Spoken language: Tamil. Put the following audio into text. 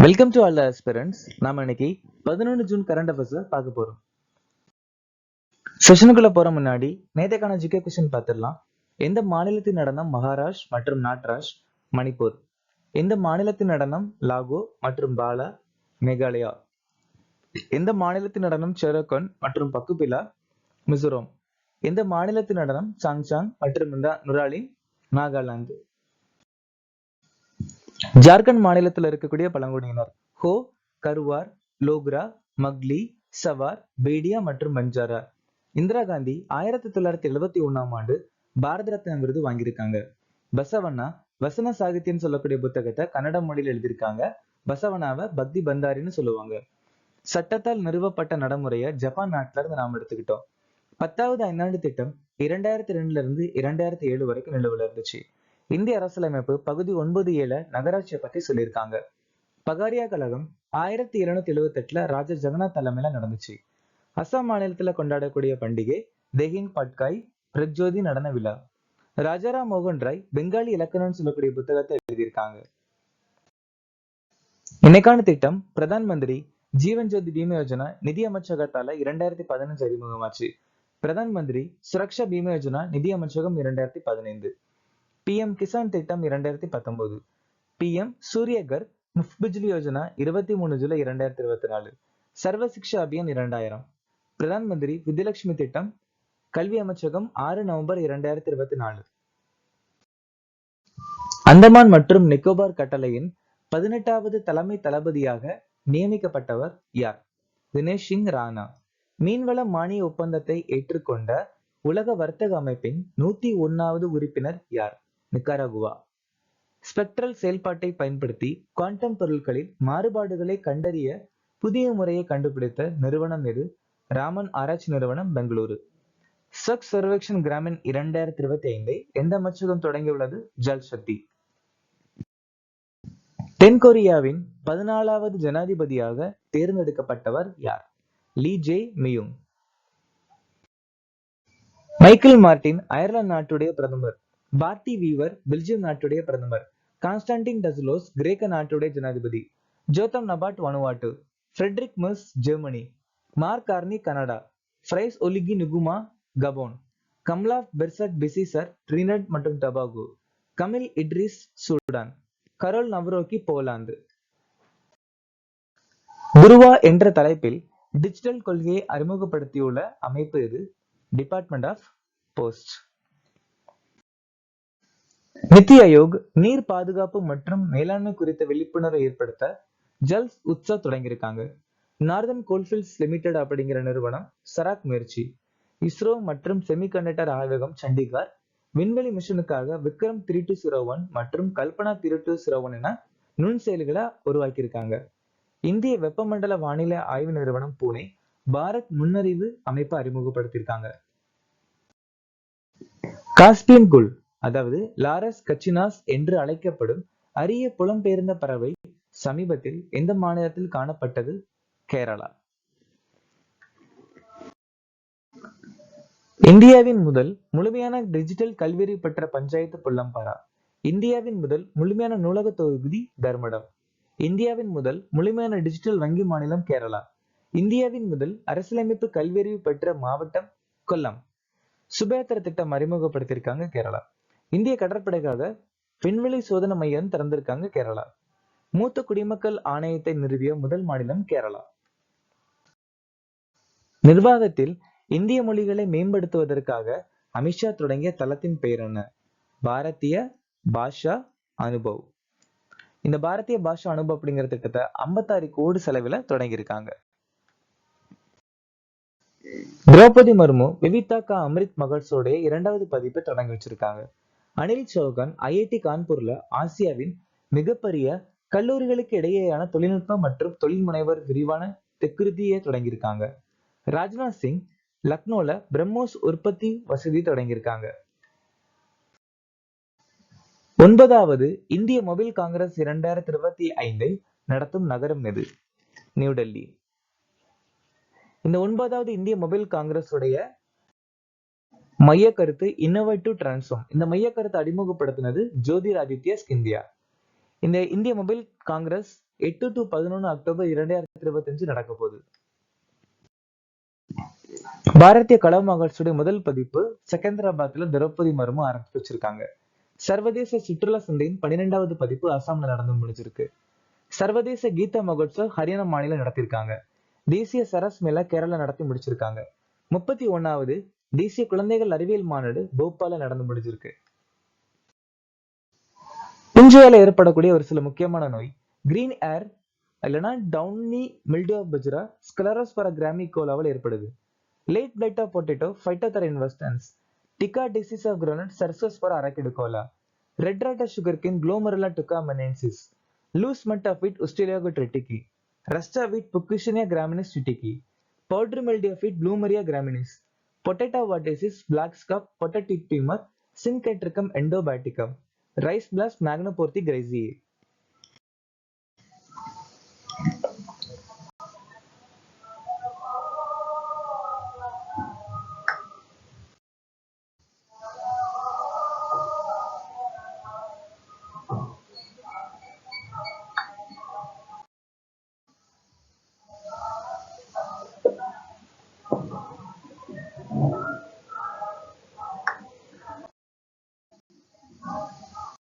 Welcome to all aspirants. நாம இன்னைக்கு 11 ஜூன் கரண்ட் அஃபேர்ஸ்ல பார்க்க போறோம். செஷனுக்குள்ள போற முன்னாடி நேத்தைக்கான ஜிகே கொஸ்டின் பார்த்துடலாம். எந்த மாநிலத்தின் நடனம் மகாராஷ்டிர மற்றும் நாட்ராஜ் மணிப்பூர்? எந்த மாநிலத்தின் நடனம் லாகோ மற்றும் பாலா மேகாலயா? எந்த மாநிலத்தின் நடனம் செரோகன் மற்றும் பக்குபிலா மிசோரம்? எந்த மாநிலத்தின் நடனம் சாங்சாங் மற்றும் நுராலின் நாகாலாந்து? ஜார்க்கண்ட் மாநிலத்தில் இருக்கக்கூடிய பழங்குடியினர் ஹோ, கருவார், லோக்ரா, மக்லி, சவார், பேடியா மற்றும் பஞ்சாரா. இந்திரா காந்தி 1971ஆம் ஆண்டு பாரத ரத்னா விருது வாங்கியிருக்காங்க. பசவண்ணா வசன சாகித்யம் சொல்லக்கூடிய புத்தகத்தை கன்னட மொழியில் எழுதியிருக்காங்க. பசவண்ணாவை பக்தி பந்தாரின்னு சொல்லுவாங்க. சட்டத்தால் நிறுவப்பட்ட நடைமுறையை ஜப்பான் நாட்டுல இருந்து நாம எடுத்துக்கிட்டோம். 10வது ஐந்தாண்டு திட்டம் 2002 இருந்து 2007 வரைக்கும் நிலுவையில் இருந்துச்சு. இந்திய அரசியலமைப்பு பகுதி 9(7) நகராட்சியை பத்தி சொல்லியிருக்காங்க. பகாரியா கழகம் 1778 ராஜா ஜெகநாத் தலைமையில நடந்துச்சு. அசாம் மாநிலத்துல கொண்டாடக்கூடிய பண்டிகை தெஹிங் பட்காய் பிரக்ஜோதி நடன விழா. ராஜாராம் மோகன் ராய் பெங்காலி இலக்கணம் சொல்லக்கூடிய புத்தகத்தை எழுதியிருக்காங்க. இன்னைக்கான திட்டம் பிரதான் மந்திரி ஜீவன் ஜோதி பீமா யோஜனா நிதி அமைச்சகத்தால 2015 அறிமுகமாச்சு. பிரதான் மந்திரி சுரக்ஷா பீமா யோஜனா நிதி அமைச்சகம் 2015. PM கிசான் திட்டம் 2019. PM சூரியகர் முஃப்ட் பிஜ்லி யோஜனா 23 ஜூலை 2024. சர்வ சிக்ஷா அபியான் 2000. பிரதான் மந்திரி வித்யலட்சுமி திட்டம் கல்வி அமைச்சகம் 6 நவம்பர் 2024. அந்தமான் மற்றும் நிக்கோபார் கட்டளையின் 18வது தலைமை தளபதியாக நியமிக்கப்பட்டவர் யார்? தினேஷ் சிங் ராணா. மீன்வள மானிய ஒப்பந்தத்தை ஏற்றுக்கொண்ட உலக வர்த்தக அமைப்பின் 101வது உறுப்பினர் யார்? நிக்கராகுவா. ஸ்பெக்ட்ரல் செயல்பாட்டை பயன்படுத்தி குவாண்டம் பொருட்களில் மாறுபாடுகளை கண்டறிய புதிய முறையை கண்டுபிடித்த நிறுவனம் எது? ராமன் ஆராய்ச்சி நிறுவனம், பெங்களூரு. ஸ்வச் சர்வேக்ஷன் கிராமின் 2025 எந்த அமைச்சகம் தொடங்கியுள்ளது? ஜல் சக்தி. தென்கொரியாவின் 14வது ஜனாதிபதியாக தேர்ந்தெடுக்கப்பட்டவர் யார்? Lee Jae Myung. Michael Martin அயர்லாந்து நாட்டுடைய பிரதமர். பார்ட்டி வீவர் பெல்ஜியம் நாட்டுடைய பிரதமர். கான்ஸ்டான்டின் டஸ்லோஸ் கிரேக்க நாட்டுடைய ஜனாதிபதி. Jotham Napat Vanuatu. Friedrich Merz Germany. Mark Carney Canada. Brice Oligui Nguema Gabon. Kamla Persad Bissessar Trinidad மற்றும் Tobago. Kamil Idris Sudan. Karol Nawrocki Poland. குருவா என்ற தலைப்பில் டிஜிட்டல் கொள்கையை அறிமுகப்படுத்தியுள்ள அமைப்பு எது? Department of post. NITI Aayog நீர் பாதுகாப்பு மற்றும் மேலாண்மை குறித்த விழிப்புணர்வை ஏற்படுத்த ஜல் உத்சவ் தொடங்கியிருக்காங்க. நார்தன் கோல்ஃபீல்ட்ஸ் லிமிடெட் அப்படிங்கிற நிறுவனம் சராக் முயற்சி. இஸ்ரோ மற்றும் செமிகண்டக்டர் ஆய்வகம் சண்டிகார் விண்வெளி மிஷனுக்காக விக்ரம் 3201 மற்றும் கல்பனா 3201 என நுண் செயலிகளை உருவாக்கியிருக்காங்க. இந்திய வெப்பமண்டல வானிலை ஆய்வு நிறுவனம் புனே பாரத் முன்னறிவு அமைப்பை அறிமுகப்படுத்தியிருக்காங்க. காஸ்பியன் குல் அதாவது லாரஸ் கச்சினாஸ் என்று அழைக்கப்படும் அரிய புலம்பெயர்ந்த பறவை சமீபத்தில் எந்த மாநிலத்தில் காணப்பட்டது? கேரளா. இந்தியாவின் முதல் முழுமையான டிஜிட்டல் கல்வியறிவு பெற்ற பஞ்சாயத்து புல்லம்பாரா. இந்தியாவின் முதல் முழுமையான நூலக தொகுதி தர்மடம். இந்தியாவின் முதல் முழுமையான டிஜிட்டல் வங்கி மாநிலம் கேரளா. இந்தியாவின் முதல் அரசியலமைப்பு கல்வியறிவு பெற்ற மாவட்டம் கொல்லம். சுபேத்திர திட்டம் அறிமுகப்படுத்தியிருக்காங்க கேரளா. இந்திய கடற்படைக்காக விண்வெளி சோதனை மையம் திறந்திருக்காங்க கேரளா. மூத்த குடிமக்கள் ஆணையத்தை நிறுவிய முதல் மாநிலம் கேரளா. நிர்வாகத்தில் இந்திய மொழிகளை மேம்படுத்துவதற்காக அமித்ஷா தொடங்கிய தளத்தின் பெயர் என்ன? பாரதிய பாஷா அனுபவ். இந்த பாரதிய பாஷா அனுபவ் அப்படிங்கிற திட்டத்தை 56 கோடி செலவில் தொடங்கியிருக்காங்க. திரௌபதி முர்மு விவிதா கா அமிர்த் மகோத்சவோடைய 2வது பதிப்பை தொடங்கி வச்சிருக்காங்க. அனில் சௌகான் IIT கான்பூர்ல ஆசியாவின் மிகப்பெரிய கல்லூரிகளுக்கு இடையேயான தொழில்நுட்பம் மற்றும் தொழில் முனைவர் விரிவான தெற்குருதியை தொடங்கியிருக்காங்க. ராஜ்நாத் சிங் லக்னோல பிரம்மோஸ் உற்பத்தி வசதி தொடங்கியிருக்காங்க. 9வது இந்திய மொபைல் காங்கிரஸ் 2025 நடத்தும் நகரம் எது? நியூடெல்லி. இந்த 9வது இந்திய மொபைல் காங்கிரஸ் உடைய மைய கருத்து இன்னோவேட்டிவ் டிரான்ஸ்ஃபார்ம். இந்த மைய கருத்தை அறிமுகப்படுத்தினது ஜோதிராதித்ய சிந்தியா. இந்த இந்திய மொபைல் காங்கிரஸ் 8 to 11 அக்டோபர் 2025 நடக்க போகுது. பாரதிய கலா மஹோத்சவ முதல் பதிப்பு செகந்திராபாத்ல திரௌபதி முர்மு ஆரம்பிச்சு வச்சிருக்காங்க. சர்வதேச சுற்றுலா சந்தையின் 12வது பதிப்பு அசாம்ல நடந்து முடிஞ்சிருக்கு. சர்வதேச கீதா மகோத்சவ் ஹரியானா மாநிலம் நடத்திருக்காங்க. தேசிய சரஸ் மேளா கேரளா நடத்தி முடிச்சிருக்காங்க. 31வது தேசிய குழந்தைகள் அறிவியல் மாநாடு போபால்ல நடந்து முடிஞ்சிருக்கு. பூஞ்சையால ஏற்படக்கூடிய ஒரு சில முக்கியமான நோய் கிரீன் ஏர் இல்லைன்னா டவுனி மில்டியோ பஜ்ரா ஸ்கிலரோஸ்பரா கிராமிகோலாவால் ஏற்படுது. Late blight of potato Phytophthora infestans tikka disease of groundnut Cercospora arachidicola red rot sugarcane Glomerella tucumanensis loose smut of wheat Ustilago ட்ரெட்டிகி ரஸ்டா வீட் புக்குஷினியா கிராமினிஸ் ட்ரிட்டிகி powder mildew of wheat Blumeria graminis potato wart disease black scab potato tumour Synchytrium endobioticum rice blast Magnaporthe கிரைசியே.